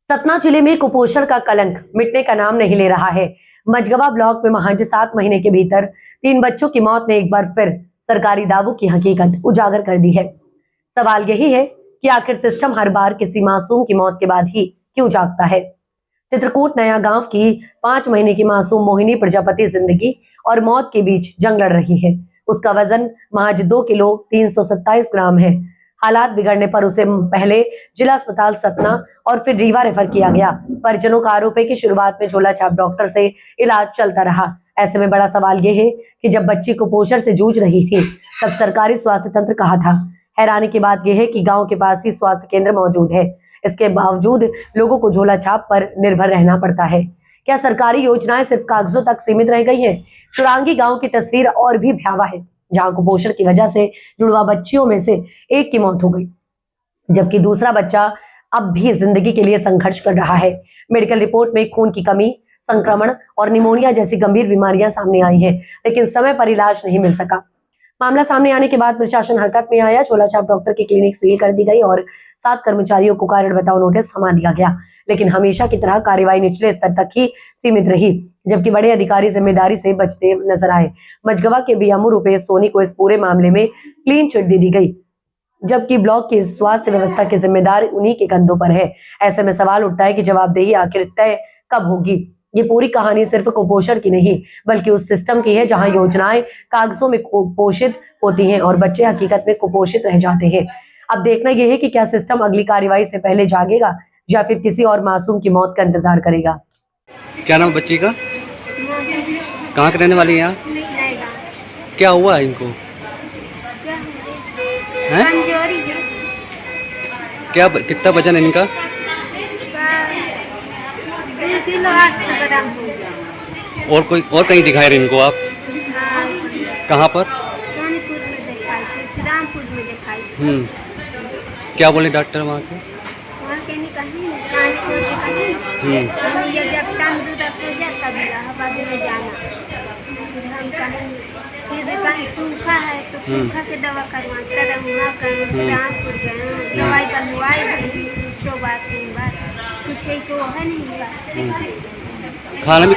सतना जिले में कुपोषण का कलंक मिटने का नाम नहीं ले रहा है। मझगवा ब्लॉक में महज 7 महीने के भीतर 3 बच्चों की मौत ने एक बार फिर सरकारी दावों की हकीकत उजागर कर दी है। सवाल यही है कि आखिर सिस्टम हर बार किसी मासूम की मौत के बाद ही क्यों जागता है। चित्रकूट नया गांव की 5 महीने की मासूम मोहिनी प्रजापति जिंदगी और मौत के बीच जंग लड़ रही है। उसका वजन महज 2 किलो 327 ग्राम है। हालात बिगड़ने पर उसे पहले जिला अस्पताल सतना और फिर रीवा रेफर किया गया। परिजनों का आरोप है कि शुरुआत में झोला छाप डॉक्टर से इलाज चलता रहा। ऐसे में बड़ा सवाल यह है कि जब बच्ची कुपोषण से जूझ रही थी तब सरकारी स्वास्थ्य तंत्र कहाँ था। हैरानी की बात यह है कि गांव के पास ही स्वास्थ्य केंद्र मौजूद है, इसके बावजूद लोगों को झोला छाप पर निर्भर रहना पड़ता है। क्या सरकारी योजनाएं सिर्फ कागजों तक सीमित रह गई है? सुरांगी गांव की तस्वीर और भी भयावह है, जहां कुपोषण की वजह से जुड़वा बच्चियों में से एक की मौत हो गई, जबकि दूसरा बच्चा अब भी जिंदगी के लिए संघर्ष कर रहा है। मेडिकल रिपोर्ट में खून की कमी, संक्रमण और निमोनिया जैसी गंभीर बीमारियां सामने आई हैं, लेकिन समय पर इलाज नहीं मिल सका। मामला सामने आने के बाद प्रशासन हरकत में आया। झोला छाप डॉक्टर की क्लिनिक सील कर दी गई और 7 कर्मचारियों को कारण बताओ नोटिस थमा दिया गया, लेकिन हमेशा की तरह कार्रवाई निचले स्तर तक ही सीमित रही, जबकि बड़े अधिकारी जिम्मेदारी से बचते नजर आए। मझगवा के बीएमओ रुपेश सोनी को इस पूरे मामले में क्लीन चिट दे दी गई, जबकि ब्लॉक की स्वास्थ्य व्यवस्था के जिम्मेदार उन्हीं के कंधों पर है। ऐसे में सवाल उठता है कि जवाबदेही आखिर तय कब होगी। ये पूरी कहानी सिर्फ कुपोषण की नहीं, बल्कि उस सिस्टम की है जहां योजनाएं कागजों में कुपोषित होती हैं और बच्चे हकीकत में कुपोषित रह जाते हैं। अब देखना यह है कि क्या सिस्टम अगली कार्रवाई से पहले जागेगा या फिर किसी और मासूम की मौत का इंतजार करेगा। क्या नाम बच्ची का? कहाँ के रहने वाली है? यहाँ क्या हुआ है इनको? कमजोरी है। क्या कितना वजन है इनका? 2 किलो 800 ग्राम हो। और कहीं दिखाए रहे इनको आप? हाँ, कहाँ पर? सोनीपुर में दिखाई थी, श्रीरामपुर में दिखाई थी। क्या बोले डॉक्टर वहाँ के? वहाँ के नहीं कहीं ये जब तंदुरुस्त हो जाए तब इलाहाबाद में जाना। फिर हम कहीं सूखा है तो सूखा के दवा करवाते रहे। वहाँ गए, श्रीरामपुर गए, दवाई बनवाई भी 2 बार 3 बार, कुछ ही तो है नहीं हुआ। खाना में